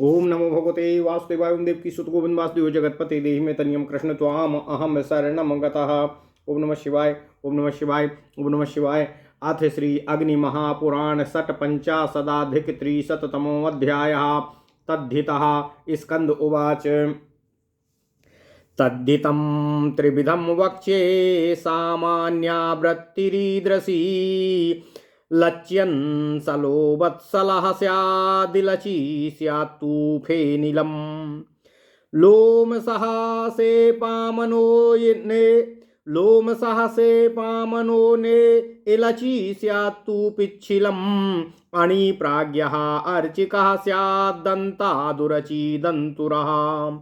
ओम नमो भगवते वासुदेवाय। ओम देवकी सुत गोविंद वासुदेव जगतपते देहि में तनियम कृष्ण त्वाम अहम शरणम गतः। ओम नमः शिवाय। ओम नमः शिवाय। ओम नमः शिवाय। अथ श्री अग्नि महापुराण सट पंचाशदाधिक त्रिशततमोऽध्यायः। तद्धितः स्कंद उवाच। तद्धितं त्रिविधं वक्ष्ये सामान्यावृत्तिरीदृशी। लक्ष्यन् सलोवत्सलः स्यादिलची स्यात्तु फेनिलम्। लोमसहासे पामनो ने लोमसहसे पामनो ने इलची स्यात्तु पिच्छिलम्। अणिप्राज्ञः अर्चिकः स्याद्दन्तादुरची दन्तुरः।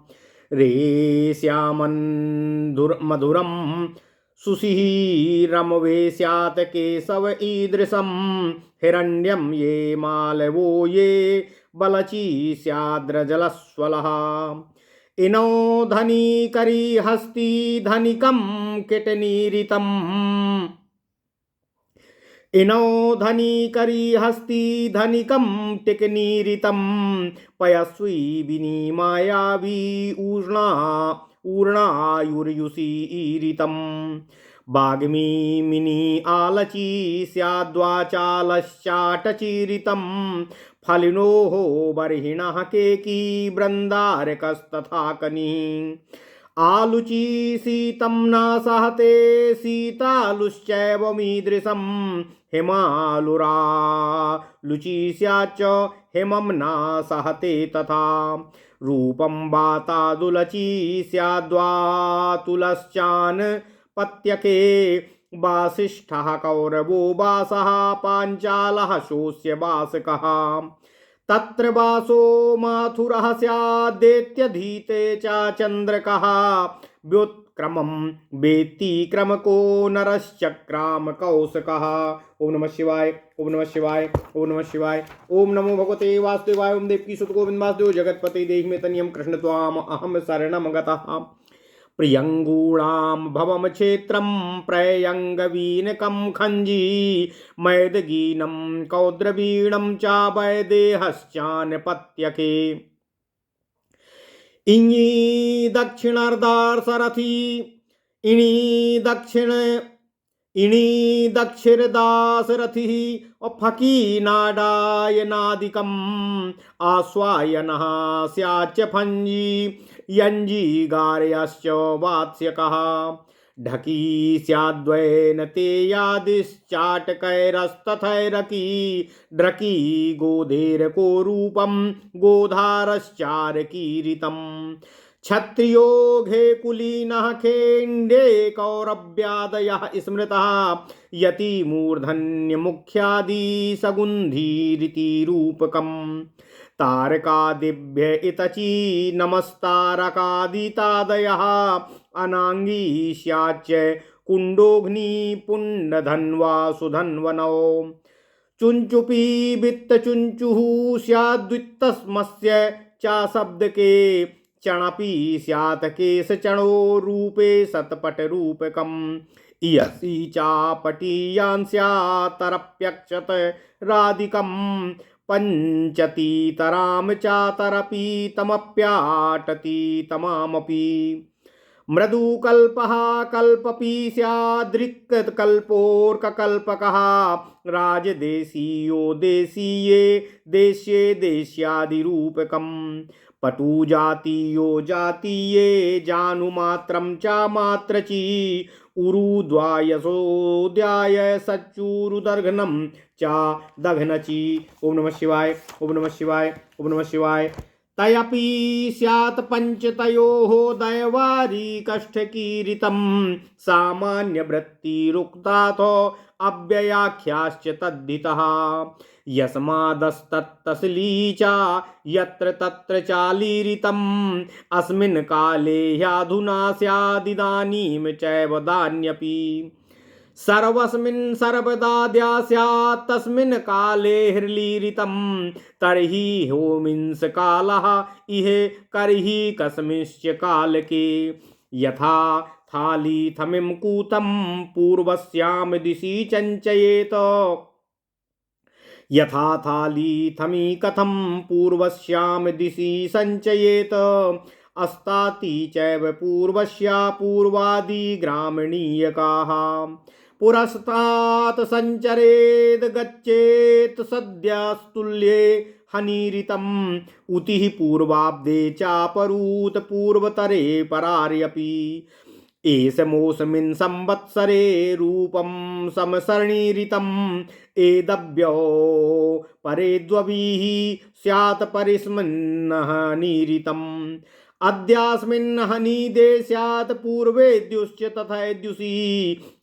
रेश्यामन्धुरमधुरं सुशिरमवे स्यात् केशव ईदृशं। हिरण्यं ये मालवो ये बलची स्याद्रजलस्वलः। इनो धनीकरी हस्ती धनिकं किटनीरितम्। इनो धनीकरी हस्ती धनिकं टिकनीरितं। पयस्वी विनिमायावी ऊर्णा ऊर्णायुर्युषीरितं। वाग्मी मिनी आलची स्याद्वाचालश्चाटचीरितं। फलिनोः बर्हिणः केकी बृन्दारकस्तथा कनिः। आलुची शीतं न सहते शीतालुश्चैवमीदृशं। हिमालुरालुची स्याच्च हिमं न सहते तथा। रूपं वातादुलची स्याद्वातुलश्चान् पत्यके। वासिष्ठः कौरवो वासः पाञ्चालः शोष्य वासकः। तत्र वासो माथुरः स्यादेत्यधीते च चन्द्रकः। व्युत्क्रमं वेत्ति क्रमको नरश्चक्राम कौशकः। ओम नमः शिवाय। ओम नमः शिवाय। ओम नमः शिवाय। ओम नमो भगवते वासुदेवाय। ओम देवकी सुत गोविंद वासुदेव जगतपते देहि में तनियम कृष्ण त्वाम अहम शरणम गतः। प्रियंगूणां भवम क्षेत्रं प्रयंगवीनकं खञ्जी। मैदगीनं कौद्रवीणं च वैदेहश्चान्पत्यके। इञी दक्षिणार्धारसारथी इणी दक्षिण इणी दक्षिणदासरथिः फकीनाडायनादिकम्। आस्वायनः स्याच्च फञ्जी यञ्जी गार्यश्च वात्स्यकः। ढकी स्याद्वयेन ते यादिश्चाटकैरस्तथैरकी। ढकी गोधेरको रूपं गोधारश्चारकीरितम्। क्षत्रियो घे कुलीनः खेण्डे कौरव्यादयः स्मृतः। यति मूर्धन्यमुख्यादि सगुन्धीरिति रूपकम्। तारकादिभ्य इतची नमस्तारकादितादयः। अनांगी स्याच्च कुण्डोऽग्नि पुण्डधन्वा सुधन्वनौ। चुंचुपी वित्तचुंचुः स्याद्वित्तस्मस्य च शब्दके। चणपि स्यात् केशचणो रूपे शतपटरूपकम्। इयसी चापटीयान् स्यात्तरप्यक्षत राधिकम्। पंचतीतराम चातरपि तमप्याटति तमामपि। मृदुकल्पः कल्पपि स्यादृक्कल्पोर्ककल्पकः। राजदेशीयो देशीये देश्ये देश्यादिरूपकम्। पटुजातीयो जातीये जानुमात्रं च मात्रची। उरुद्वायसोद्याय सच्चुरुदर्घनं च दघनची। ओम नमः शिवाय। ओम नमः शिवाय। ओम नमः शिवाय। तयपि स्यात् पंचतयोः दैवारी कष्टकीरितं। सामान्यवृत्तिरुक्ताथो अव्ययाख्याश्च तद्धितः। यस्मादस्तत्तसली च यत्र तत्र चालीरितम्। अस्मिन् काले ह्यधुना स्यादिदानीं चैव दान्यपि। सर्वस्मिन् सर्वदा स्यात् तस्मिन् काले हृलीरितं। तर्हि होमिंस कालः इह कर्हि कस्मिंश्च कालके। यथा थालीथमिं कूतं पूर्वस्यां दिशि चञ्चयेत। यथा थाली थमी कथम पूर्वस्याम दिशि संचयेत अस्ताति चैव पूर्वस्या पूर्वादि ग्रामणीयकाः पुरस्तात् संचरेद गच्छेत सद्यस्तुल्ये हनीरितम् उतिः पूर्वाब्दे चापरूत पूर्वतरे परार्यपि एष मोसमिन् संवत्सरे रूपं समसरणीरितम् एदव्यो परे द्वभिः स्यात् परिस्मन्नः नीरितम् अद्यास्मिन् हनीदे स्यात् पूर्वेद्युश्च तथैद्युषि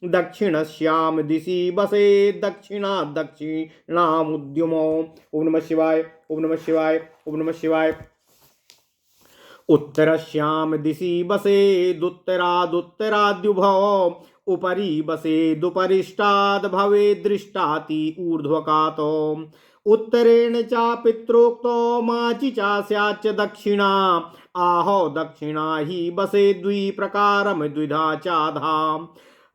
दक्षिणस्यां दिशि वसे दक्षिणात् दक्षिणामुद्युमो। ओम नमः शिवाय, ओम नमः शिवाय, ओम नमः शिवाय। उत्तरस्यां दिशि वसेदुत्तरादुत्तराद्युभो उपरि वसेदुपरिष्टाद् भवेद् दृष्टाति ऊर्ध्वकातो उत्तरेण च पित्रोक्तो माचि च स्याच्च दक्षिणा आहो दक्षिणा हि वसे द्विप्रकारं द्विधा चाधा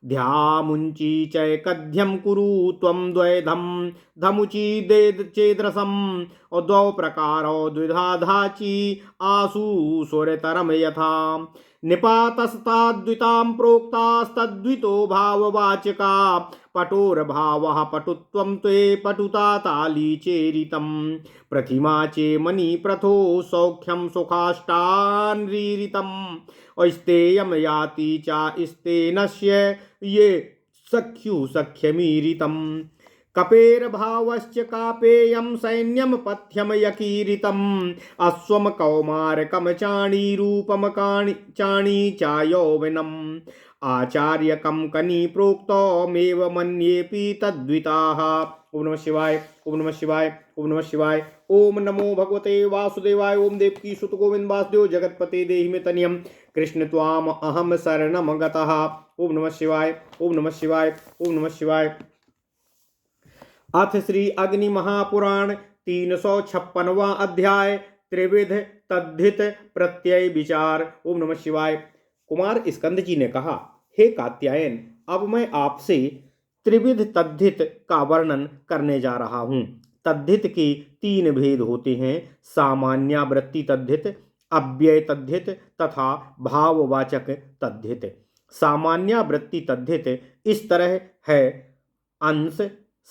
ध्यामुञ्ची चैकध्यं कुरु त्वं द्वैधं धमुची चेद्रसं द्वौ प्रकारो द्विधा धाची आसु स्वरतरं यथा निपातस्ताद्वितां प्रोक्तास्तद्वितो भाववाचका पटोर्भावः पटुत्वं त्वे पटुता ताली चेरितं प्रतिमा चे मणिप्रथो सौख्यं सुखाष्टान्रीरितम् अस्तेयं याति चा स्तेनस्य ये सख्यु सख्यमीरितम् कपेरभावश्च कापेयं सैन्यं पथ्यं यकीरितम् अश्वं कौमारकं चाणीरूपं चाणी चायौवनम् आचार्यकं कनी प्रोक्तमेव मन्येऽपि तद्विताः। ओम नमः शिवाय, ओम नमः शिवाय, ओम नमः शिवाय। ओम नमो भगवते वासुदेवाय। ओम देवकी सुत गोविंद वासुदेव जगतपते देहि मे तनियम कृष्ण त्वाम अहम शरणम गतः। ओम नमः शिवाय, ओम नमः शिवाय, ओम नमः शिवाय। अथ श्री अग्नि महापुराण 356वां अध्याय त्रिविध तद्धित प्रत्यय विचार। ओम नमः शिवाय। कुमार स्कंद जी ने कहा, हे कात्यायन, अब मैं आपसे त्रिविध तद्धित का वर्णन करने जा रहा हूँ। तद्धित के 3 भेद होते हैं, सामान्यावृत्ति तद्धित, अव्यय तद्धित तथा भाववाचक तद्धित। सामान्यावृत्ति तद्धित इस तरह है, अंश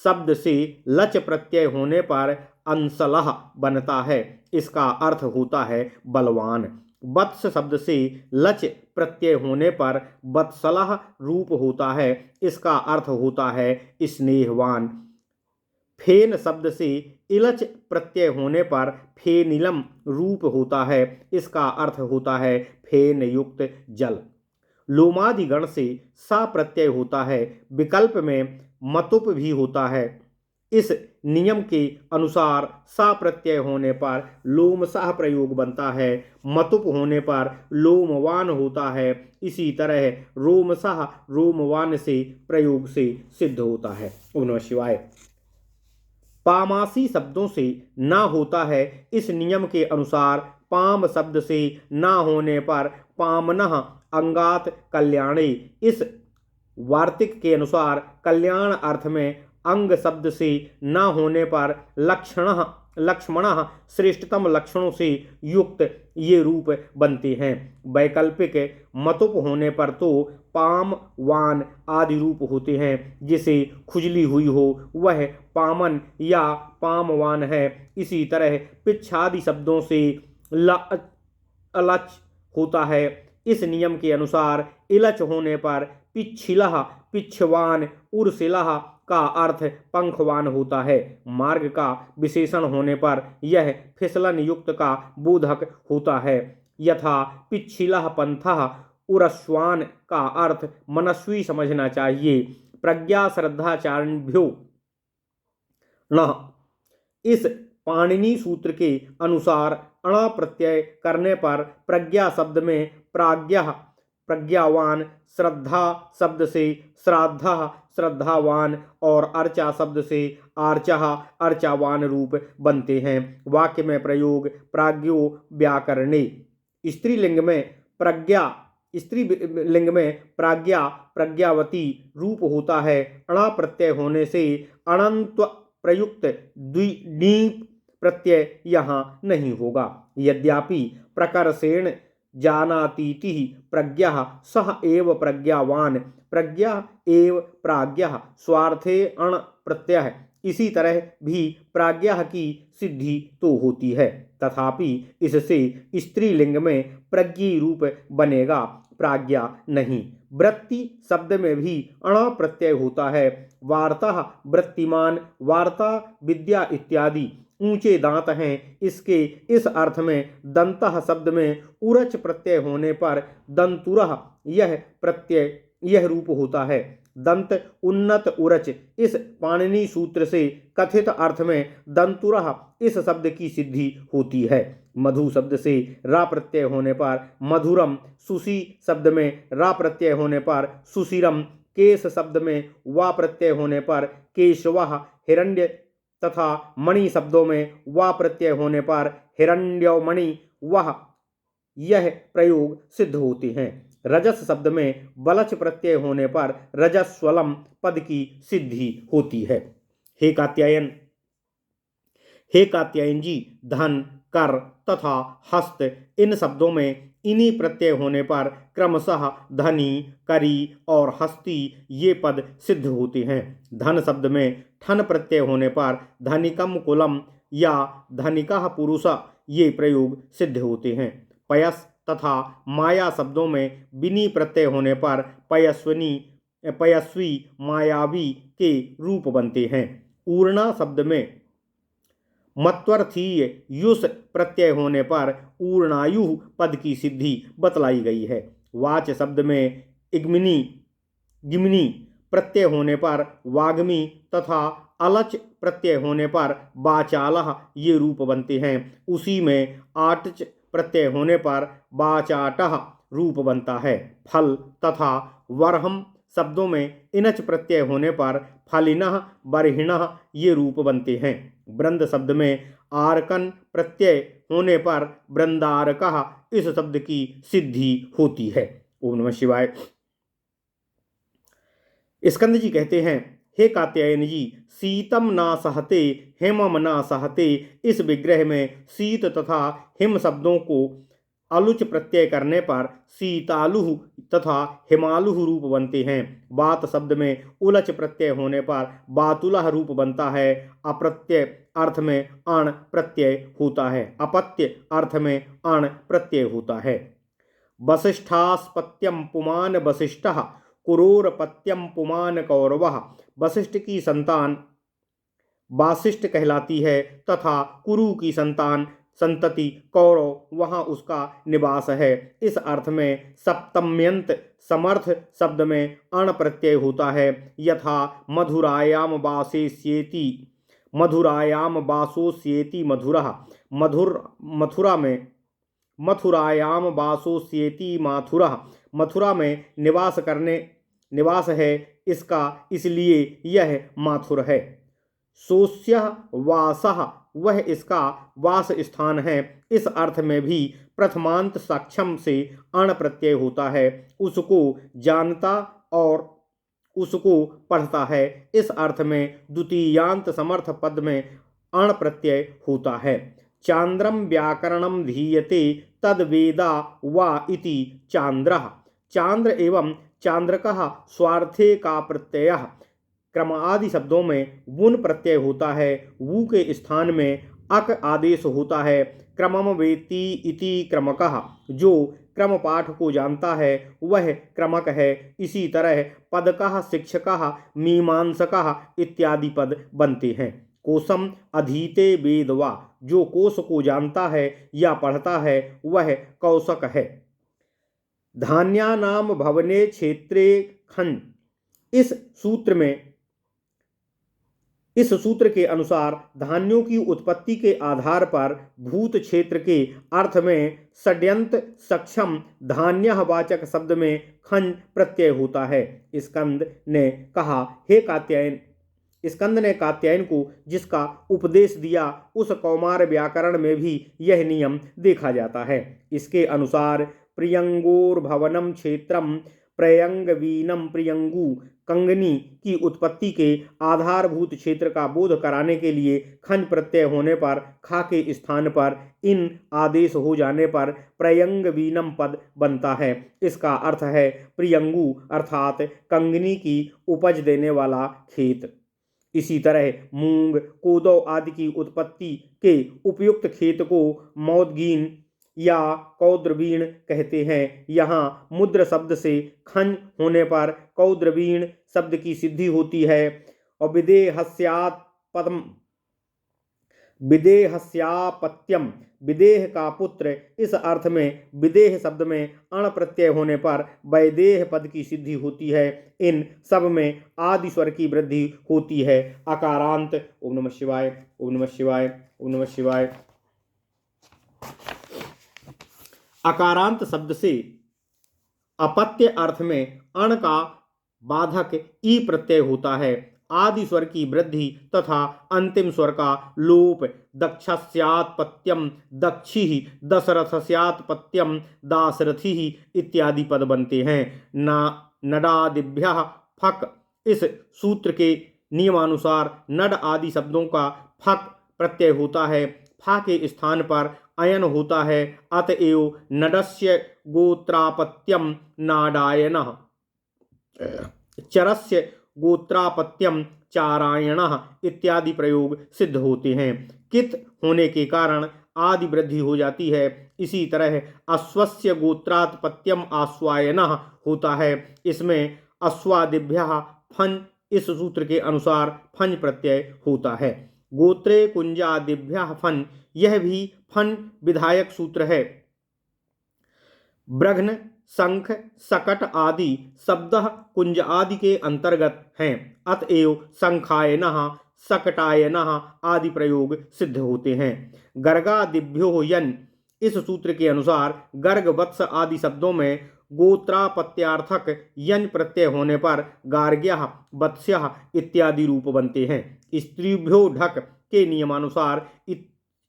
शब्द से लच प्रत्यय होने पर अंसलह बनता है, इसका अर्थ होता है बलवान। वत्स शब्द से लच प्रत्यय होने पर वत्सलह रूप होता है, इसका अर्थ होता है स्नेहवान। फेन शब्द से इलच प्रत्यय होने पर फेनिलम रूप होता है, इसका अर्थ होता है फेन युक्त जल। लोमादि गण से सा प्रत्यय होता है, विकल्प में मतुप भी होता है। इस नियम के अनुसार सा प्रत्यय होने पर लोम साह प्रयोग बनता है, मतुप होने पर लोमवान होता है। इसी तरह रोम साह रोमवान से प्रयोग से सिद्ध होता है। ओम नमः शिवाय। पामासी शब्दों से ना होता है, इस नियम के अनुसार पाम शब्द से ना होने पर पामनः अंगात कल्याणे। इस वार्तिक के अनुसार कल्याण अर्थ में अंग शब्द से न होने पर लक्ष्मणः श्रेष्ठतम लक्षणों से युक्त ये रूप बनते हैं। वैकल्पिक मतुप होने पर तो पाम वान आदि रूप होते हैं, जिसे खुजली हुई हो वह पामन या पामवान है। इसी तरह पिच्छादि शब्दों से अलच होता है। इस नियम के अनुसार इलच होने पर पिच्छिलह पिच्छवान उर्सिलह का अर्थ पंखवान होता है। मार्ग का विशेषण होने पर यह फिसलन युक्त का बोधक होता है। यथा पिच्छिलह पंथः उरस्वान का अर्थ मनस्वी समझना चाहिए। प्रज्ञा श्रद्धाचार्यो न। इस पाणिनि सूत्र के अनुसार अण प्रत्यय करने पर प्रज्ञा शब्द में प्राज्ञः प्रज्ञावान, श्रद्धा शब्द से श्राद्धः श्रद्धावान और अर्चा शब्द से आर्चः अर्चावान रूप बनते हैं। वाक्य में प्रयोग प्राज्ञो व्याकरणे। स्त्रीलिंग में प्रज्ञा स्त्रीलिंग में प्राज्ञा प्रज्ञावती रूप होता है। अणा प्रत्यय होने से प्रयुक्त नीप प्रत्यय यहाँ नहीं होगा। यद्यपि प्रकर्षेण जानातीति प्रज्ञा सह एव प्रज्ञावान प्रज्ञा एव प्राज्ञः स्वार्थे अण प्रत्यय, इसी तरह भी प्राज्ञा की सिद्धि तो होती है, तथापि इससे स्त्रीलिंग में प्रज्ञी रूप बनेगा, प्राज्ञा नहीं। वृत्ति शब्द में भी अण प्रत्यय होता है। वार्ता वृत्तिमान, वार्ता विद्या इत्यादि ऊंचे दांत हैं, इसके इस अर्थ में दंतः शब्द में उरच प्रत्यय होने पर दंतुरः यह प्रत्यय यह रूप होता है। दंत उन्नत उरच, इस पाणिनि सूत्र से कथित अर्थ में दंतुरः इस शब्द की सिद्धि होती है। मधु शब्द से रा प्रत्यय होने पर मधुरम, सुशी शब्द में रा प्रत्यय होने पर सुशिरम, केश शब्द में वा प्रत्यय होने पर केशवः, हिरण्य तथा मणि शब्दों में वा प्रत्यय होने पर हिरण्यमणि वह, यह प्रयोग सिद्ध होते हैं। रजस शब्द में बलच प्रत्यय होने पर रजस्वलम पद की सिद्धि होती है। हे कात्यायन जी, धन, कर तथा हस्त इन शब्दों में इन्हीं प्रत्यय होने पर क्रमशः धनी, करी और हस्ती ये पद सिद्ध होते हैं। धन शब्द में ठन प्रत्यय होने पर धनिकम कुलम या धनिका पुरुष ये प्रयोग सिद्ध होते हैं। पयस तथा माया शब्दों में बिनी प्रत्यय होने पर पयस्वी, मायावी के रूप बनते हैं। ऊर्णा शब्द में मत्वर्थीय युष प्रत्यय होने पर ऊर्णायु पद की सिद्धि बतलाई गई है। वाच शब्द में गिमनी प्रत्यय होने पर वाग्मी तथा अलच प्रत्यय होने पर बाचालह ये रूप बनते हैं। उसी में आटच प्रत्यय होने पर बाचाटह रूप बनता है। फल तथा वरहम शब्दों में इनच प्रत्यय होने पर फलिनः, बरहिणः ये रूप बनते हैं। वृंद शब्द में आरकन प्रत्यय होने पर वृंदारकः इस शब्द की सिद्धि होती है। ओम नमः शिवाय। स्कंद जी कहते हैं, हे कात्यायन जी, शीतम ना सहते हेमम ना सहते, इस विग्रह में शीत तथा हिम शब्दों को अलुच प्रत्यय करने पर शीतालुह तथा हिमालुह रूप बनते हैं। बात शब्द में उलच प्रत्यय होने पर बातुलह रूप बनता है। अप्रत्यय अर्थ में अण प्रत्यय होता है। अपत्य अर्थ में अण प्रत्यय होता है। वसिष्ठास्पत्यम पुमान वसिष्ठः, कुरोरपत्यम पुमान कौरवः, वशिष्ठ की संतान वासिष्ठ कहलाती है तथा कुरु की संतति कौरव वहाँ उसका निवास है। इस अर्थ में सप्तम्यंत समर्थ शब्द में अण प्रत्यय होता है। यथा मधुरायाम वासेष्येति, मधुरायाम वासोष्येति मधुरः, मथुरायाम वासोष्येति माथुरः, मथुरा में निवास है इसका, इसलिए यह माथुर है। सोस्यः वासः, वह इसका वास स्थान है। इस अर्थ में भी प्रथमांत सक्षम से अण प्रत्यय होता है। उसको जानता और उसको पढ़ता है। इस अर्थ में द्वितीयांत समर्थ पद में अण प्रत्यय होता है। चांद्रम व्याकरणम धीयते तद वेदा वा इति चांद्रः, चांद्र एवं चांद्रकः स्वार्थे का प्रत्ययः, क्रम आदि शब्दों में वुन प्रत्यय होता है। वु के स्थान में अक आदेश होता है। क्रमम वेति इति क्रमकः, जो क्रम पाठ को जानता है वह क्रमक है। इसी तरह पदकः, शिक्षकः, मीमांसकः इत्यादि पद बनते हैं। कोशम अधीते वेदवा, जो कोश को जानता है या पढ़ता है वह कौशक है। धान्यानाम भवने क्षेत्रे खंड, इस सूत्र के अनुसार धान्यों की उत्पत्ति के आधार पर भूत क्षेत्र के अर्थ में षड्यंत सक्षम धान्यवाचक शब्द में खंड प्रत्यय होता है। स्कंद ने कहा, हे कात्यायन, स्कंद ने कात्यायन को जिसका उपदेश दिया उस कौमार व्याकरण में भी यह नियम देखा जाता है। इसके अनुसार प्रियंगोर्भवनम क्षेत्रम प्रयंगवीनम प्रियंगु कंगनी की उत्पत्ति के आधारभूत क्षेत्र का बोध कराने के लिए खंज प्रत्यय होने पर खा के स्थान पर इन आदेश हो जाने पर प्रयंग वीनम पद बनता है। इसका अर्थ है प्रियंगु अर्थात कंगनी की उपज देने वाला खेत। इसी तरह मूंग कोदो आदि की उत्पत्ति के उपयुक्त खेत को मौदगीन या कौद्रवीण कहते हैं। यहाँ मुद्र शब्द से खंज होने पर कौद्रवीण शब्द की सिद्धि होती है और विदेहस्यापत्यम विदेह का पुत्र इस अर्थ में विदेह शब्द में अण प्रत्यय होने पर वैदेह पद की सिद्धि होती है। इन सब में आदि स्वर की वृद्धि होती है। अकारांत। ओम नमः शिवाय, ओम नमः शिवाय, ओम नमः शिवाय। अकारांत शब्द से अपत्य अर्थ में अण का बाधक ई प्रत्यय होता है। आदि स्वर की वृद्धि तथा अंतिम स्वर का लोप दक्षस्यात्पत्यम दक्षी दशरथस्यात्पत्यम दाशरथी इत्यादि पद बनते हैं। नडादिभ्यः फक इस सूत्र के नियमानुसार नड आदि शब्दों का फक प्रत्यय होता है। फा के स्थान पर अयन होता है। अतएव नडस्य गोत्रापत्यम नाडायनः चरस्य गोत्रापत्यम चारायणः इत्यादि प्रयोग सिद्ध होते हैं। कित होने के कारण आदि वृद्धि हो जाती है। इसी तरह अश्वस्य गोत्रात्पत्यम आश्वायनः होता है। इसमें अश्वादिभ्यः फन इस सूत्र के अनुसार फन प्रत्यय होता है। गोत्रे कुंजादिभ्यः फन यह भी फन विधायक सूत्र है। ब्रघ्न शंख सकट आदि शब्द कुंज आदि के अंतर्गत हैं। अतएव शंखायनः सकटायनः आदि प्रयोग सिद्ध होते हैं। गर्गादिभ्यो यन इस सूत्र के अनुसार गर्ग वत्स आदि शब्दों में गोत्रापत्यार्थक यन प्रत्यय होने पर गार्ग्यः वत्स्यः इत्यादि रूप बनते हैं। स्त्रीभ्यो ढक के नियमानुसार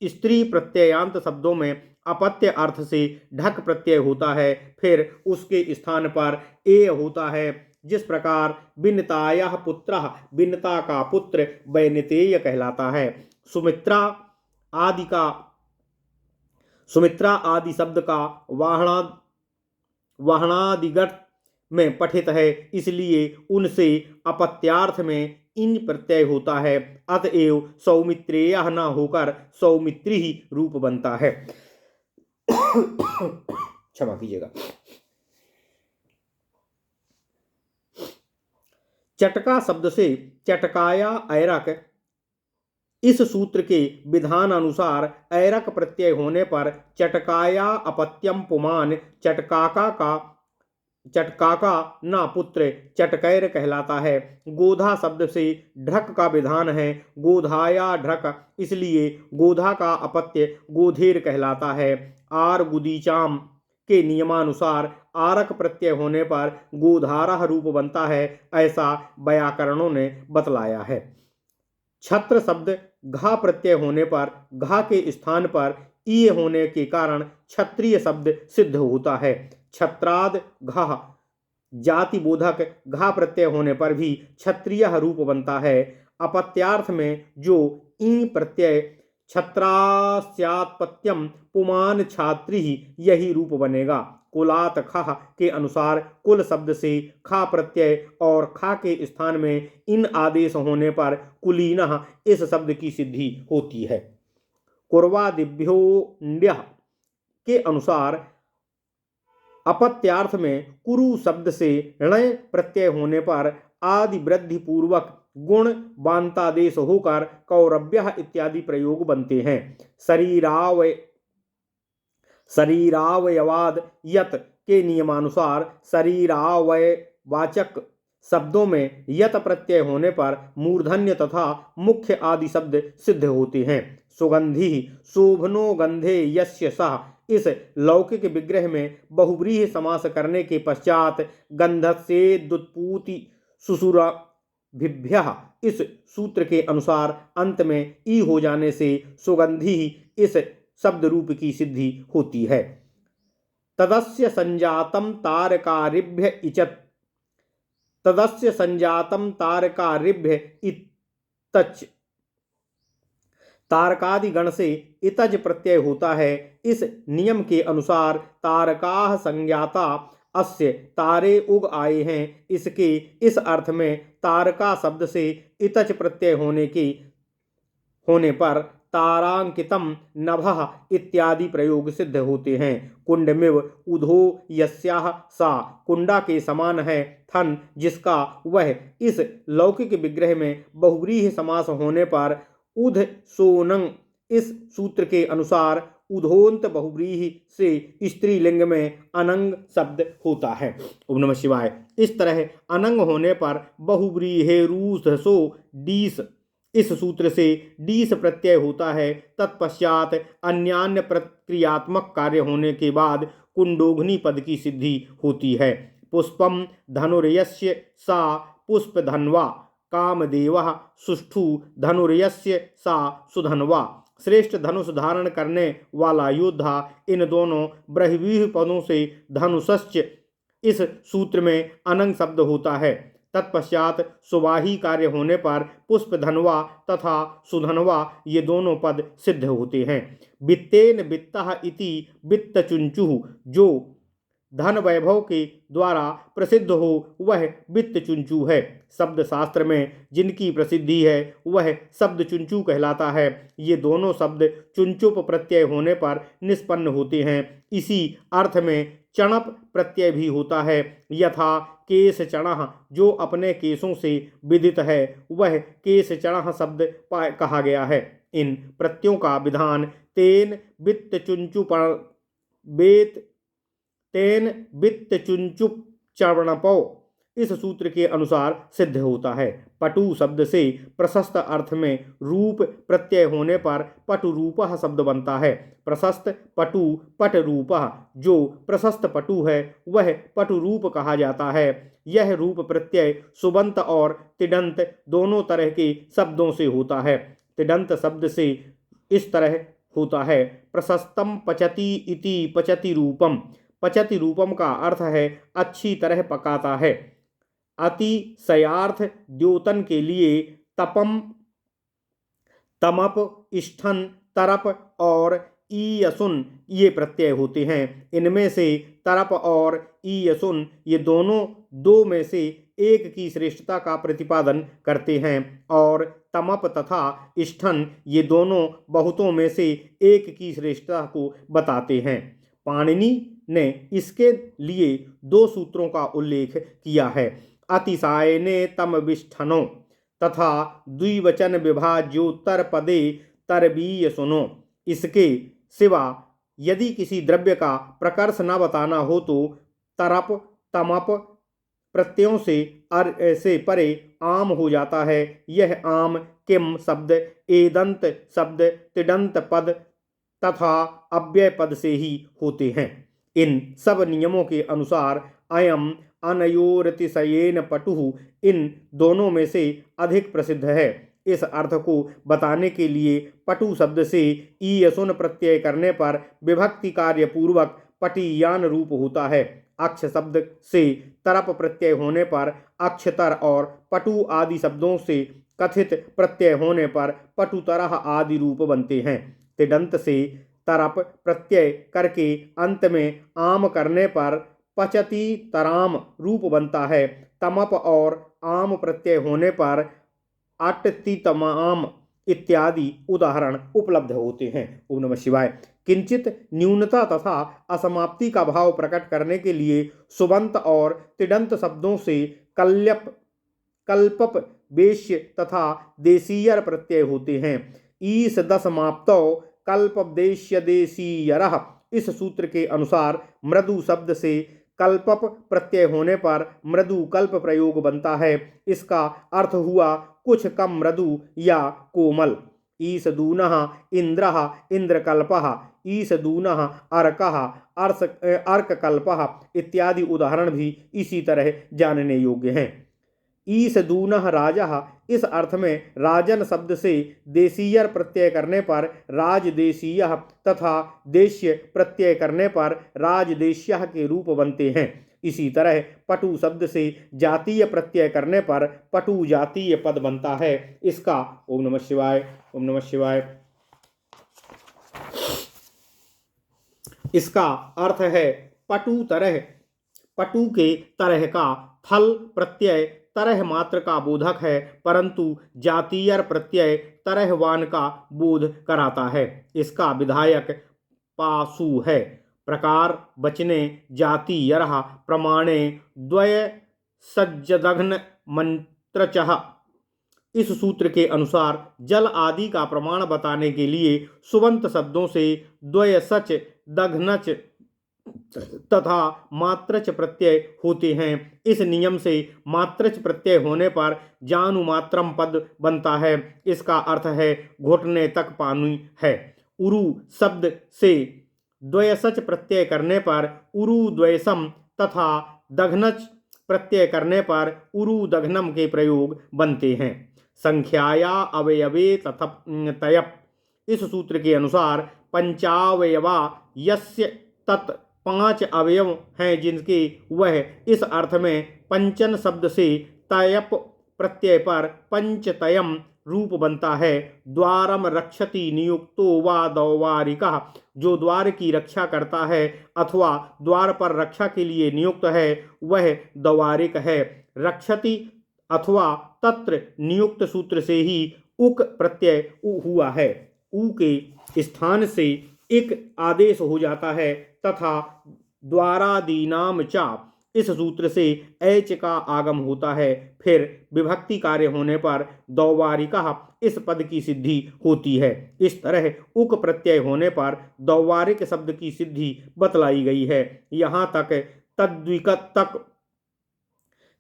स्त्री प्रत्ययांत शब्दों में अपत्य अर्थ से ढक प्रत्यय होता है। फिर उसके स्थान पर ए होता है। जिस प्रकार विनतायाः पुत्रः विनता का पुत्र वैनितेय कहलाता है। सुमित्रा आदि शब्द का वाहनादिगत में पठित है, इसलिए उनसे अपत्यार्थ में इन प्रत्यय होता है। अतएव सौमित्रेयः न होकर सौमित्री ही रूप बनता है। क्षमा कीजिएगा। चटका शब्द से चटकाया ऐरक इस सूत्र के विधान अनुसार ऐरक प्रत्यय होने पर चटकाया अपत्यम पुमान चटकाका न पुत्र चटकैर कहलाता है। गोधा शब्द से ढक का विधान है। गोधाया ढक इसलिए गोधा का अपत्य गोधेर कहलाता है। आर गुदीचाम के नियमानुसार आरक प्रत्यय होने पर गोधारह रूप बनता है। ऐसा व्याकरणों ने बतलाया है। छत्र शब्द घा प्रत्यय होने पर घा के स्थान पर ई होने के कारण क्षत्रिय शब्द सिद्ध होता है। छत्राद घा जाति बोधक घा प्रत्यय होने पर भी क्षत्रिय रूप बनता है। अपत्यार्थ में जो ई प्रत्यय छत्रास्यात्पत्यम पुमान छात्री यही रूप बनेगा। कुलात खः के अनुसार कुल शब्द से खा प्रत्यय और खा के स्थान में इन आदेश होने पर कुलीनः इस शब्द की सिद्धि होती है। कुर्वादिभ्यो ण्यः के अनुसार अपत्यार्थ में कुरु शब्द से णय प्रत्यय होने पर आदि वृद्धि पूर्वक गुण बांतादेश होकर कौरव्यः इत्यादि प्रयोग बनते हैं। शरीरावयवाद यत के नियमानुसार शरीरावयवाचक शब्दों में यत प्रत्यय होने पर मूर्धन्य तथा मुख्य आदि शब्द सिद्ध होते हैं। सुगंधि शोभनो गंधे यस्य सः इस लौकिक विग्रह में बहुव्रीहि समास करने के पश्चात गंधस्य दुत्पूति सुसुरा भिभ्यः इस सूत्र के अनुसार अंत में ई हो जाने से सुगंधि इस शब्द रूप की सिद्धि होती है। तदस्य संजातम तारकारिभ्य इचत तदस्य संजातम तारकारिभ्य इतच। तारकादि गण से इतज प्रत्यय होता है। इस नियम के अनुसार तारकाः संज्ञाता अस्य तारे उग आए हैं। इसके इस अर्थ में तारका शब्द से इतच प्रत्यय होने पर तारांकितम नभः इत्यादि प्रयोग सिद्ध होते हैं। कुंडमिव उधो यस्याः सा कुंडा के समान है थन जिसका वह इस लौकिक विग्रह में बहुव्रीहि समास होने पर उध सोनंग। इस सूत्र के अनुसार उधोंत बहुव्रीहि से स्त्रीलिंग में अनंग शब्द होता है। ओम नमः शिवाय। इस तरह अनंग होने पर बहुव्रीहेरूसो डीस इस सूत्र से डीस प्रत्यय होता है। तत्पश्चात अन्यान्य प्रक्रियात्मक कार्य होने के बाद कुंडोघ्नि पद की सिद्धि होती है। पुष्पम धनुर्यस्य सा पुष्पधन्वा कामदेवः सुष्ठु धनुर्यस्य सा सुधन्वा। श्रेष्ठ धनुष धारण करने वाला योद्धा। इन दोनों ब्रह्मीह पदों से धनुषश्च इस सूत्र में अनंग शब्द होता है। तत्पश्चात सुवाही कार्य होने पर पुष्पधन्वा तथा सुधन्वा ये दोनों पद सिद्ध होते हैं। वित्तेन वित्तः इति वित्तचुंचुः। जो धन वैभव के द्वारा प्रसिद्ध हो वह वित्त चुंचू है। शब्द शास्त्र में जिनकी प्रसिद्धि है वह शब्द चुंचू कहलाता है। ये दोनों शब्द चुंचुप प्रत्यय होने पर निष्पन्न होते हैं। इसी अर्थ में चणप प्रत्यय भी होता है। यथा केश चणः जो अपने केशों से विदित है वह केश चणः शब्द कहा गया है। इन प्रत्ययों का विधान तेन वित्त चुंचुप तेन वित्त चुंचुप चरणपौ इस सूत्र के अनुसार सिद्ध होता है। पटु शब्द से प्रशस्त अर्थ में रूप प्रत्यय होने पर पटुरूपः शब्द बनता है। प्रशस्त पटु पटरूपः। जो प्रशस्त पटु है वह पटुरूप कहा जाता है। यह रूप प्रत्यय सुबंत और तिडंत दोनों तरह के शब्दों से होता है। तिडंत शब्द से इस तरह होता है। प्रशस्तम पचति इति पचति रूपम। पचति रूपम का अर्थ है अच्छी तरह पकाता है। अतिशयार्थ द्योतन के लिए तपम तमप इष्ठन तरप और ईयसुन ये प्रत्यय होते हैं। इनमें से तरप और ईयसुन ये दोनों दो में से एक की श्रेष्ठता का प्रतिपादन करते हैं और तमप तथा इष्ठन ये दोनों बहुतों में से एक की श्रेष्ठता को बताते हैं। पाणिनि ने इसके लिए दो सूत्रों का उल्लेख किया है। अतिशायने तम विष्ठनो तथा द्विवचन विभाज्योत्तर पदे तरबीय सुनो। इसके सिवा यदि किसी द्रव्य का प्रकर्ष न बताना हो तो तरप तमप प्रत्ययों से परे आम हो जाता है। यह आम किम शब्द एदंत शब्द तिडंत पद तथा अव्यय पद से ही होते हैं। इन सब नियमों के अनुसार अयम अनयोरतिशयेन पटुः इन दोनों में से अधिक प्रसिद्ध है। इस अर्थ को बताने के लिए पटु शब्द से ईयसुन प्रत्यय करने पर विभक्ति कार्य पूर्वक पटीयान रूप होता है। अक्ष शब्द से तरप प्रत्यय होने पर अक्षतर और पटु आदि शब्दों से कथित प्रत्यय होने पर पटुतरह आदि रूप बनते हैं। तिडंत से तरप प्रत्यय करके अंत में आम करने पर पचति तराम रूप बनता है। तमप और आम प्रत्यय होने पर अटति तमाम इत्यादि उदाहरण उपलब्ध होते हैं। ओम नमः शिवाय। किंचित न्यूनता तथा असमाप्ति का भाव प्रकट करने के लिए सुबंत और तिडंत शब्दों से कल्पप वेश्य तथा देशीयर प्रत्यय होते हैं। ईस दसमाप्तौ कल्पदेश्य देशीयरः इस सूत्र के अनुसार मृदु शब्द से कल्पप प्रत्यय होने पर मृदु कल्प प्रयोग बनता है। इसका अर्थ हुआ कुछ कम मृदु या कोमल। ईसदूनः इंद्रः इंद्रकल्पः ईसदूनः अर्कः अर्ककल्पः इत्यादि उदाहरण भी इसी तरह जानने योग्य हैं। ईसदूनः राजः इस अर्थ में राजन शब्द से देशीयर प्रत्यय करने पर राजदेशीयः तथा देश्य प्रत्यय करने पर राजदेश्यः के रूप बनते हैं। इसी तरह पटु शब्द से जातीय प्रत्यय करने पर पटु जातीय पद बनता है। इसका ओम नमः शिवाय, ओम नमः शिवाय। इसका अर्थ है पटु तरह। पटु के तरह का थल प्रत्यय तरह मात्र का बोधक है, परंतु जातीयर प्रत्यय तरहवान का बोध कराता है। इसका विधायक पासु है। प्रकार बचने जाति यरह प्रमाणे द्वय सज्जदघ्न मंत्रचः। इस सूत्र के अनुसार जल आदि का प्रमाण बताने के लिए सुबंत शब्दों से द्वय सच दघ्नच तथा मात्रच प्रत्यय होते हैं। इस नियम से मात्रच प्रत्यय होने पर जानुमात्रम पद बनता है। इसका अर्थ है घुटने तक पानी है। उरु शब्द से द्वयसच प्रत्यय करने पर उरु द्वयसम तथा दघ्नच प्रत्यय करने पर उरु दघ्नम के प्रयोग बनते हैं। संख्याया अवयवे तयप। इस सूत्र के अनुसार पंचावयवा यस्य तत् 5 अवयव हैं जिनके वह इस अर्थ में पंचन शब्द से तयप प्रत्यय पर पंचतयम रूप बनता है। द्वारम रक्षति नियुक्तो वा द्वारिका। जो द्वार की रक्षा करता है अथवा द्वार पर रक्षा के लिए नियुक्त है वह द्वारिक है। रक्षति अथवा तत्र नियुक्त सूत्र से ही उक प्रत्यय हुआ है। उ के स्थान से एक आदेश हो जाता है तथा द्वारादीनाम चा इस सूत्र से ऐच का आगम होता है। फिर विभक्ति कार्य होने पर द्वारिका इस पद की सिद्धि होती है। इस तरह उक प्रत्यय होने पर द्वारिक शब्द की सिद्धि बतलाई गई है। यहाँ तक तद्विकत तक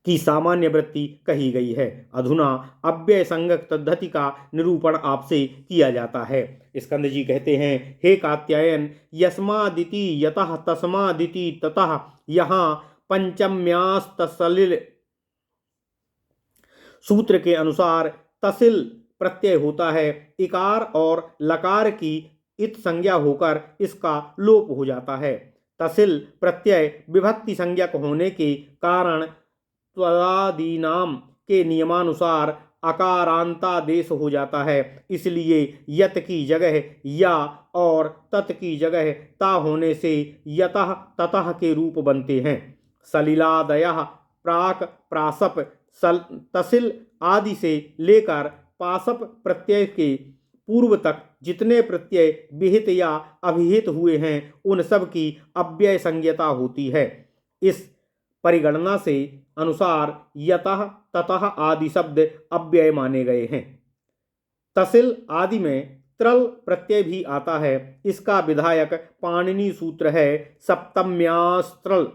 की सामान्य वृत्ति कही गई है। अधुना अव्यय संगत पद्धति का निरूपण आपसे किया जाता है। स्कंद जी कहते हैं, हे कात्यायन, यस्मादिति यतः तस्मादिति ततः यहाँ पंचम्यास्तसलिल सूत्र के अनुसार तसिल प्रत्यय होता है। इकार और लकार की इत संज्ञा होकर इसका लोप हो जाता है। तसिल प्रत्यय विभक्ति संज्ञक होने के कारण त्वदादीनाम के नियमानुसार अकारांतादेश हो जाता है। इसलिए यत की जगह या और तत् की जगह ता होने से यतः ततः के रूप बनते हैं। सलिलादयः प्राक प्रासप तसिल आदि से लेकर पासप प्रत्यय के पूर्व तक जितने प्रत्यय विहित या अभिहित हुए हैं उन सब की अव्यय संज्ञता होती है। इस परिगणना से अनुसार यतः ततः आदि शब्द अव्यय माने गए हैं। तसिल आदि में त्रल प्रत्यय भी आता है। इसका विधायक पाणिनि सूत्र है सप्तम्यास्त्रल।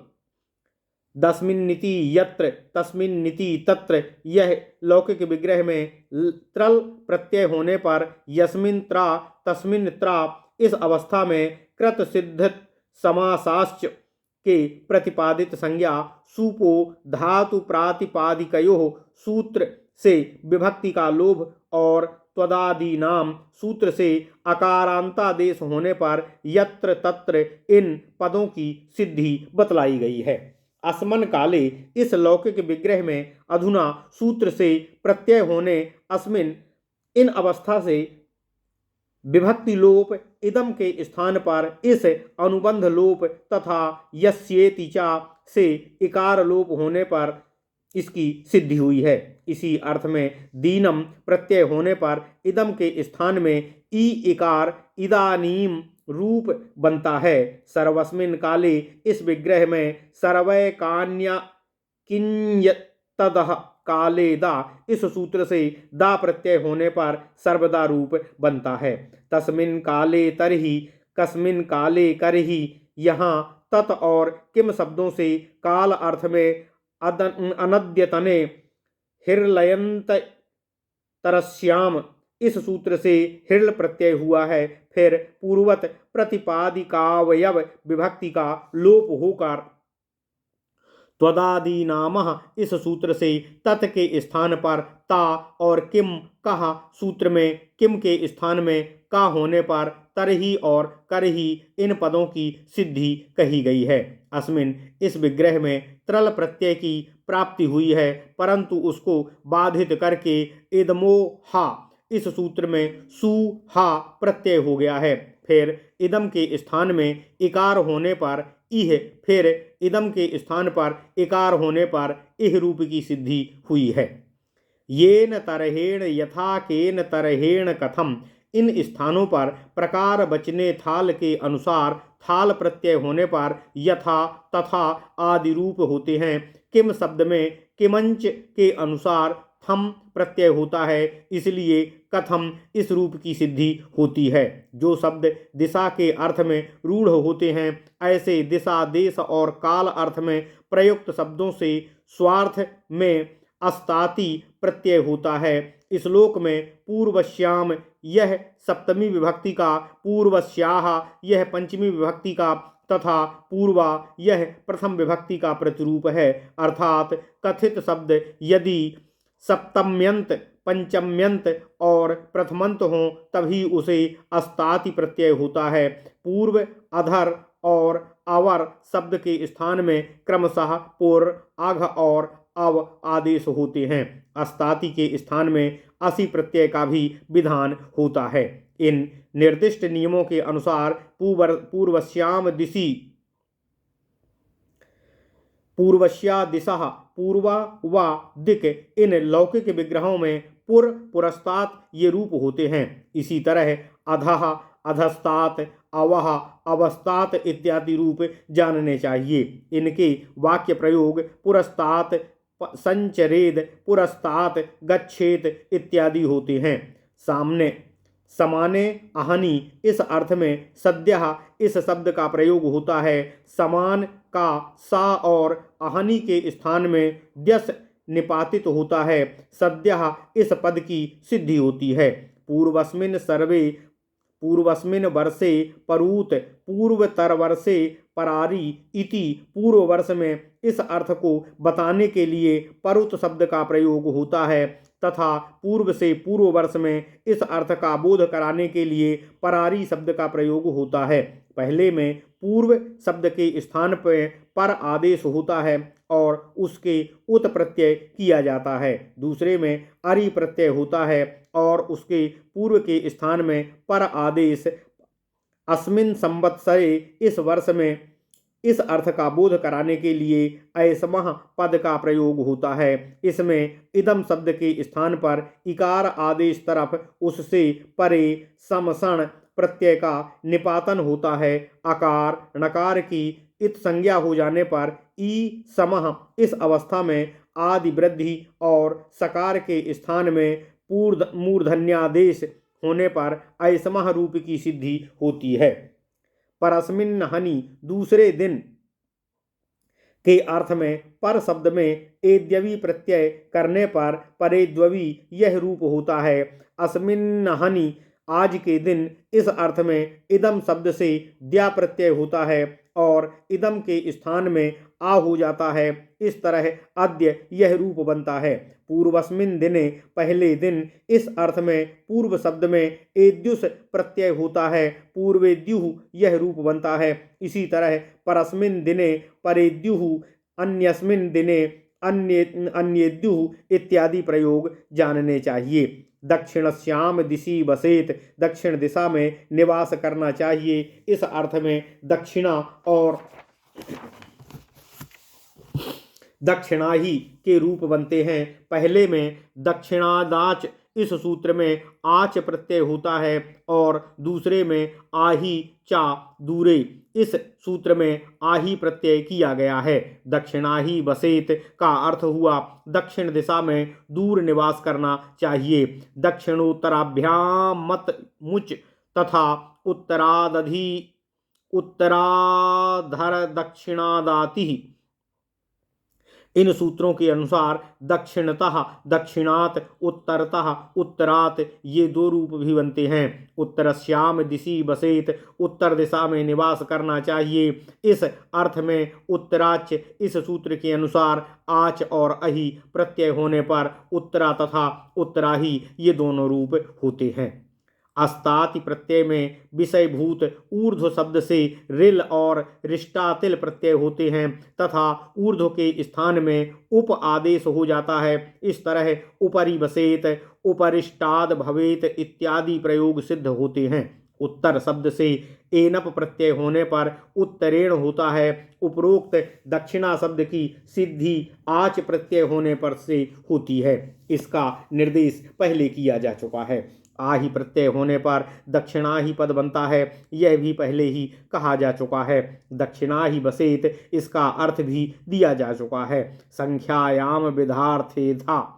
दस्मिन्निति यत्र तस्मिन्निति तत्र। यह लौकिक विग्रह में त्रल प्रत्यय होने पर यस्मिन् त्रा तस्मिन् त्रा। इस अवस्था में कृत सिद्ध समासाश्च के प्रतिपादित संज्ञा सुपो धातु प्रातिपादिकयोः सूत्र से विभक्ति का लोभ और त्वदादि नाम सूत्र से अकारांतादेश होने पर यत्र तत्र इन पदों की सिद्धि बतलाई गई है। अस्मन काले इस लौकिक विग्रह में अधुना सूत्र से प्रत्यय होने अस्मिन इन अवस्था से विभक्ति लोप इदम के स्थान पर इस अनुबंध लोप तथा यस्येति चा से इकार लोप होने पर इसकी सिद्धि हुई है। इसी अर्थ में दीनम प्रत्यय होने पर इदम के स्थान में ई इकार इदानीम रूप बनता है। सर्वस्मिन काले इस विग्रह में सर्वय कान्या किन्यतदः काले दा इस सूत्र से दा प्रत्यय होने पर सर्वदा रूप बनता है। तस्मिन काले तरहि कस्मिन काले करहि। यहाँ तत् और किम शब्दों से काल अर्थ में अनद्यतने हिर्लयंत तरस्याम इस सूत्र से हिर्ल प्रत्यय हुआ है। फिर पूर्वत प्रतिपादिकावयव विभक्ति का लोप होकर त्वदादि नामः इस सूत्र से तत् के स्थान पर ता और किम कहा सूत्र में किम के स्थान में का होने पर तरही और करही इन पदों की सिद्धि कही गई है। अस्मिन इस विग्रह में त्रल प्रत्यय की प्राप्ति हुई है, परंतु उसको बाधित करके इदमो हा इस सूत्र में सु हा प्रत्यय हो गया है। फिर इदम के स्थान में इकार होने पर इह, फिर इदम के स्थान पर इकार होने पर इह रूप की सिद्धि हुई है। येन तरहेण यथा केन तरहेण कथम इन स्थानों पर प्रकार बचने थाल के अनुसार थाल प्रत्यय होने पर यथा तथा आदि रूप होते हैं। किम शब्द में किमंच के अनुसार थम प्रत्यय होता है, इसलिए कथम इस रूप की सिद्धि होती है। जो शब्द दिशा के अर्थ में रूढ़ होते हैं, ऐसे दिशा देश और काल अर्थ में प्रयुक्त शब्दों से स्वार्थ में अस्ताति प्रत्यय होता है। इस श्लोक में पूर्वश्याम यह सप्तमी विभक्ति का, पूर्वस्याह यह पंचमी विभक्ति का तथा पूर्वा यह प्रथम विभक्ति का प्रतिरूप है। अर्थात कथित शब्द यदि सप्तम्यंत पंचम्यंत और प्रथमंत हो तभी उसे अस्ताति प्रत्यय होता है। पूर्व, अधर और अवर शब्द के स्थान में क्रमशः पुर, अघ और अव आदेश होते हैं। अस्ताति के स्थान में असि प्रत्यय का भी विधान होता है। इन निर्दिष्ट नियमों के अनुसार पूर्वश्याम दिशि, पूर्वश्या दिशा, पूर्वा व दिक इन लौकिक विग्रहों में पुर, पुरस्तात ये रूप होते हैं। इसी तरह अधः, अधस्तात, अवह, अवस्तात इत्यादि रूप जानने चाहिए। इनके वाक्य प्रयोग पुरस्तात, संचरेद, पुरस्तात, गच्छेत इत्यादि होते हैं। सामने, समाने, अहनि इस अर्थ में सद्यः इस शब्द का प्रयोग होता है। समान का सा और अहनि के स्थान में द्यस निपातित होता है। सद्यः इस पद की सिद्धि होती है। पूर्वस्मिन् सर्वे, पूर्वस्मिन् वर्षे परूत, पूर्वतर वर्षे परारी इति पूर्व वर्ष में इस अर्थ को बताने के लिए परुत शब्द का प्रयोग होता है तथा पूर्व से पूर्व वर्ष में इस अर्थ का बोध कराने के लिए परारी शब्द का प्रयोग होता है। पहले में पूर्व शब्द के स्थान पर आदेश होता है और उसके उत प्रत्यय किया जाता है। दूसरे में अरि प्रत्यय होता है और उसके पूर्व के स्थान में पर आदेश। अस्मिन् संवत्सरे इस वर्ष में इस अर्थ का बोध कराने के लिए ऐसमः पद का प्रयोग होता है। इसमें इदम शब्द के स्थान पर इकार आदेश तरफ उससे परे समसण प्रत्यय का निपातन होता है। अकार नकार की इत संज्ञा हो जाने पर ई समः इस अवस्था में आदि वृद्धि और सकार के स्थान में मूर्धन्यादेश होने पर ऐसमः रूप की सिद्धि होती है। परस्मिन् हनि दूसरे दिन के अर्थ में पर शब्द में एद्यवी प्रत्यय करने पर परेद्यवी यह रूप होता है। अस्मिन् हनि आज के दिन इस अर्थ में इदम शब्द से द्या प्रत्यय होता है और इदम के स्थान में आ हो जाता है। इस तरह अद्य यह रूप बनता है। पूर्वस्मिन् दिने पहले दिन इस अर्थ में पूर्व शब्द में एद्युस प्रत्यय होता है। पूर्वेद्युः यह रूप बनता है। इसी तरह परस्मिन् दिने परेद्युः, अन्यस्मिन् दिने अन्येद्युः इत्यादि प्रयोग जानने चाहिए। दक्षिणश्याम दिशि बसेत दक्षिण दिशा में निवास करना चाहिए। इस अर्थ में दक्षिणा और दक्षिणाही के रूप बनते हैं। पहले में दक्षिणादाच इस सूत्र में आच प्रत्यय होता है और दूसरे में आही चा दूरे इस सूत्र में आही प्रत्यय किया गया है। दक्षिणाही बसेत का अर्थ हुआ दक्षिण दिशा में दूर निवास करना चाहिए। दक्षिणोत्तराभ्याम मत मुच तथा उत्तरादधि उत्तराधर दक्षिणादाति इन सूत्रों के अनुसार दक्षिणतः, दक्षिणात, उत्तरतः, उत्तरात ये दो रूप भी बनते हैं। उत्तरश्याम दिशि बसेत उत्तर दिशा में निवास करना चाहिए। इस अर्थ में उत्तराच इस सूत्र के अनुसार आच और अहि प्रत्यय होने पर उत्तरा तथा उत्तराही ये दोनों रूप होते हैं। अस्ताति प्रत्यय में विषयभूत ऊर्ध्व शब्द से रिल और रिष्टातिल प्रत्यय होते हैं तथा ऊर्ध्व के स्थान में उप आदेश हो जाता है। इस तरह उपरि बसेत, उपरिष्टाद भवेत इत्यादि प्रयोग सिद्ध होते हैं। उत्तर शब्द से एनप प्रत्यय होने पर उत्तरेण होता है। उपरोक्त दक्षिणा शब्द की सिद्धि आच प्रत्यय होने पर से होती है। इसका निर्देश पहले किया जा चुका है। आही प्रत्यय होने पर दक्षिणा ही पद बनता है, यह भी पहले ही कहा जा चुका है। दक्षिणा ही बसेत, इसका अर्थ भी दिया जा चुका है। संख्यायाम विधार्थे धा,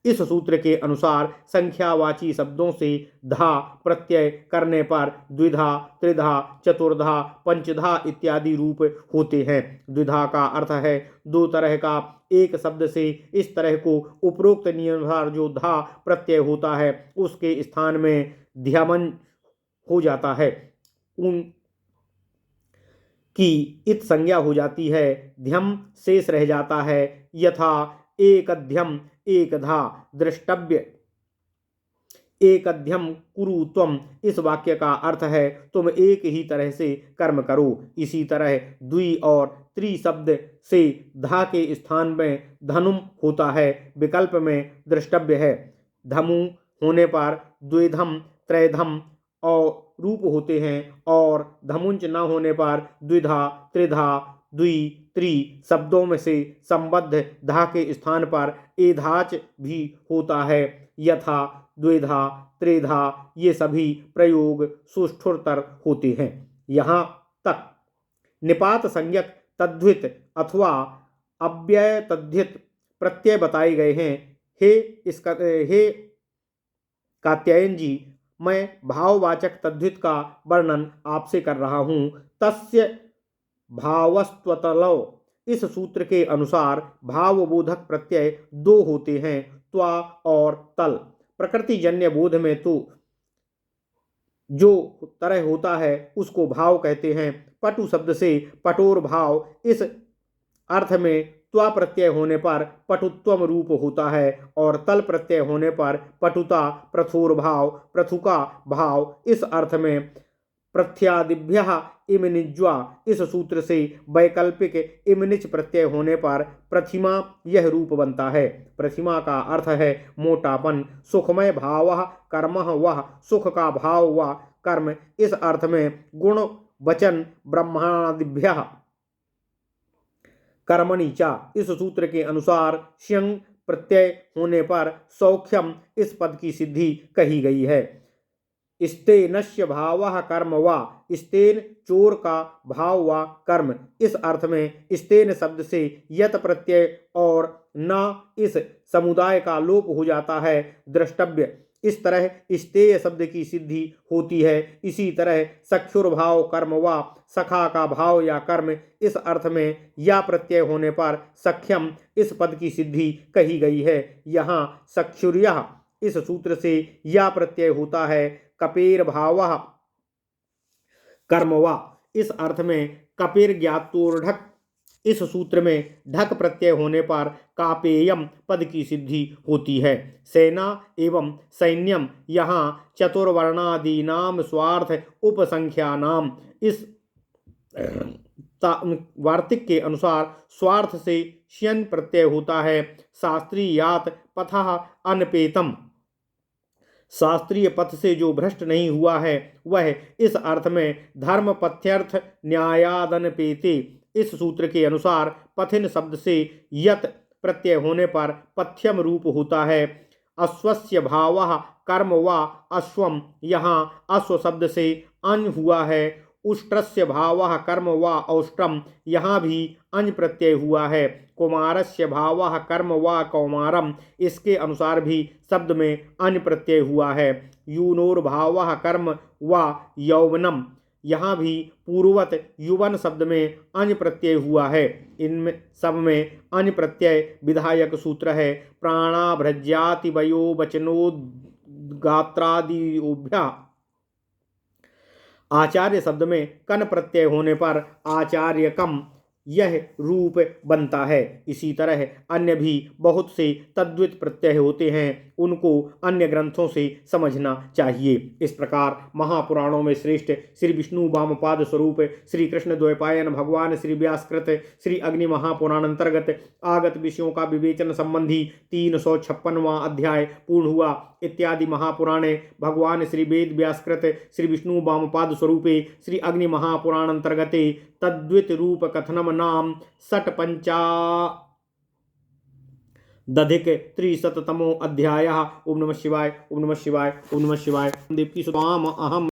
इस सूत्र के अनुसार संख्यावाची शब्दों से धा प्रत्यय करने पर द्विधा, त्रिधा, चतुर्धा, पंचधा इत्यादि रूप होते हैं। द्विधा का अर्थ है दो तरह का, एक शब्द से इस तरह को उपरोक्त नियमानुसार जो धा प्रत्यय होता है उसके स्थान में ध्यमन हो जाता है, उन की इत संज्ञा हो जाती है, ध्यम शेष रह जाता है। यथा एकध्यम एकधा, द्रष्टव्य एकध्यम कुरु त्वम, इस वाक्य का अर्थ है तुम एक ही तरह से कर्म करो। इसी तरह द्वि और त्रि शब्द से धा के स्थान में धनुम होता है, विकल्प में द्रष्टव्य है। धमु होने पर द्विधम, त्रैधम और रूप होते हैं और धमुंच न होने पर द्विधा, त्रिधा, द्वि, त्रि शब्दों में से संबद्ध धा के स्थान पर एधाच भी होता है। यथा, द्विधा, त्रिधा ये सभी प्रयोग सुष्ठुरतर होते हैं। यहाँ तक निपात संज्ञक तद्धित अथवा अव्यय तद्धित प्रत्यय बताए गए हैं। हे कात्यायन जी, मैं भाववाचक तद्धित का वर्णन आपसे कर रहा हूँ। तस्य भावस्त्वतलौ, इस सूत्र के अनुसार भावबोधक प्रत्यय दो होते हैं, त्वा और तल। प्रकृतिजन्य बोध में तो जो तरह होता है उसको भाव कहते हैं। पटु शब्द से पटोर भाव, इस अर्थ में त्वा प्रत्यय होने पर पटुत्वम रूप होता है और तल प्रत्यय होने पर पटुता, प्रथोर भाव, प्रथुका भाव, इस अर्थ में प्रथ्यादिभ्यः इमनिज्वा, इस सूत्र से वैकल्पिक इमनिच प्रत्यय होने पर प्रतिमा यह रूप बनता है। प्रतिमा का अर्थ है मोटापन। सुखमय भावः कर्मः वह, सुख का भाव व कर्म, इस अर्थ में गुण वचन ब्रह्मादिभ्यः कर्मणि च, इस सूत्र के अनुसार श्यंग प्रत्यय होने पर सौख्यम इस पद की सिद्धि कही गई है। स्तेनस्य भावः कर्म वा, स्तेन चोर का भाव व कर्म, इस अर्थ में स्तेन शब्द से यत प्रत्यय और न इस समुदाय का लोप हो जाता है, द्रष्टव्य। इस तरह स्तेय शब्द की सिद्धि होती है। इसी तरह सख्युर भाव कर्म व, सखा का भाव या कर्म, इस अर्थ में या प्रत्यय होने पर सख्यम इस पद की सिद्धि कही गई है। यहाँ सख्युर्यः इस सूत्र से या प्रत्यय होता है। कपेर भावः कर्म व, इस अर्थ में कपेर ज्ञातोर्ढक, इस सूत्र में ढक प्रत्यय होने पर कापेयम पद की सिद्धि होती है। सेना एवं सैन्यम, यहाँ चतुर्वर्णादीनाम स्वार्थ उपसंख्यानाम, इस वार्तिक के अनुसार स्वार्थ से श्यन प्रत्यय होता है। शास्त्रीयात पथः अनपेतम, शास्त्रीय पथ से जो भ्रष्ट नहीं हुआ है वह, इस अर्थ में धर्म पथ्यर्थ न्यायादनपेते, इस सूत्र के अनुसार पथिन शब्द से यत प्रत्यय होने पर पथ्यम रूप होता है। अश्वस्य भावः कर्म व अश्वम, यहाँ अश्व शब्द से अन हुआ है। उष्ट्रस्य भावः कर्म व औष्ट्रम, यहाँ भी अन प्रत्यय हुआ है। कुमारस्य भावः कर्म व कौमारम, इसके अनुसार भी शब्द में अन प्रत्यय हुआ है। यूनोर भावः कर्म व यौवनम, यहाँ भी पूर्ववत युवन शब्द में अन प्रत्यय हुआ है। इनमें सब में अन प्रत्यय विधायक सूत्र है। प्राणाभ्रज्याति वयो वचनोद्गात्रादिभ्यः, आचार्य शब्द में कन प्रत्यय होने पर आचार्यकम यह रूप बनता है। इसी तरह अन्य भी बहुत से तद्वित प्रत्यय होते हैं। उनको अन्य ग्रंथों से समझना चाहिए। इस प्रकार महापुराणों में श्रेष्ठ श्री विष्णु वामपाद स्वरूप श्री कृष्ण द्वैपायन भगवान श्री व्यासकृत श्री अग्नि महापुराण अंतर्गत आगत विषयों का विवेचन संबंधी 356वां अध्याय पूर्ण हुआ। इत्यादि महापुराणे भगवान श्री वेद व्यासकृत श्री विष्णु वामपाद स्वरूपे श्री अग्नि महापुराण अंतर्गते तद्वित रूप कथनम नाम षट पंचा दधिक त्रिशततमो अध्याय। ओम नमः शिवाय, ओम नमः शिवाय, ओम नमः शिवाय। देव की सुताम अहम